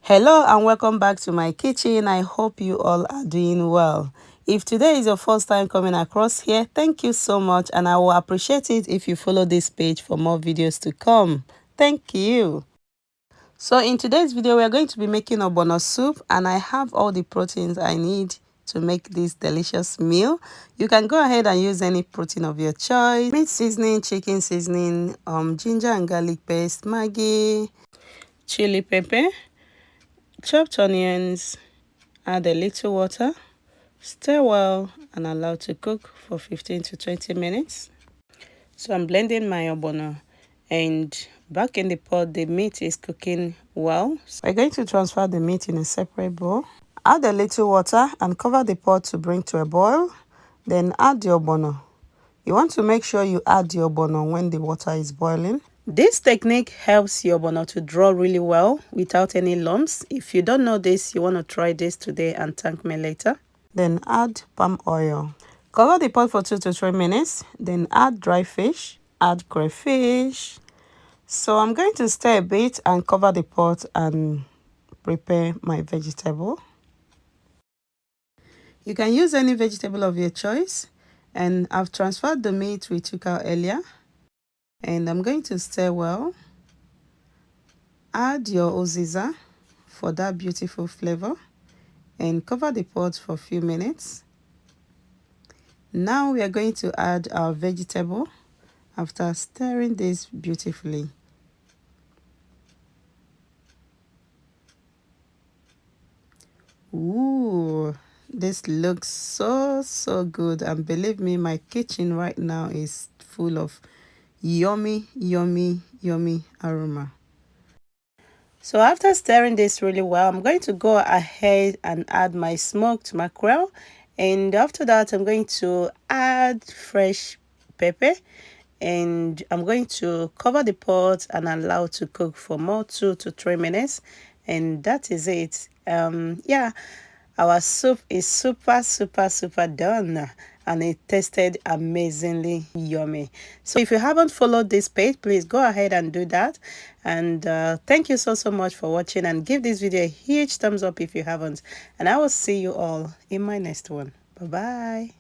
Hello and welcome back to my kitchen. I hope you all are doing well. If today is your first time coming across here, thank you so much, and I will appreciate it if you follow this page for more videos to come. Thank you. So in today's video, we are going to be making ogbono soup, and I have all the proteins I need to make this delicious meal. You can go ahead and use any protein of your choice: meat seasoning, chicken seasoning, ginger and garlic paste, Maggi, chili pepper, chopped onions, add a little water, stir well and allow to cook for 15 to 20 minutes. So I'm blending my ogbono, and back in the pot the meat is cooking well. So we're going to transfer the meat in a separate bowl. Add a little water and cover the pot to bring to a boil. Then add the ogbono. You want to make sure you add the ogbono when the water is boiling. This technique helps your ogbono to draw really well without any lumps. If you don't know this, you want to try this today and thank me later. Then add palm oil. Cover the pot for 2 to 3 minutes. Then add dry fish, add crayfish. So I'm going to stir a bit and cover the pot and prepare my vegetable. You can use any vegetable of your choice, and I've transferred the meat we took out earlier. And I'm going to stir well. Add your uziza for that beautiful flavor and cover the pot for a few minutes. Now we are going to add our vegetable after stirring this beautifully. Ooh, this looks so good, and believe me, my kitchen right now is full of yummy aroma. So after stirring this really well, I'm going to go ahead and add my smoked mackerel, and after that I'm going to add fresh pepper, and I'm going to cover the pot and allow to cook for more 2 to 3 minutes, and that is it. Yeah, our soup is super done, and it tasted amazingly yummy. So if you haven't followed this page, please go ahead and do that. And thank you so much for watching, and give this video a huge thumbs up if you haven't, and I will see you all in my next one. Bye.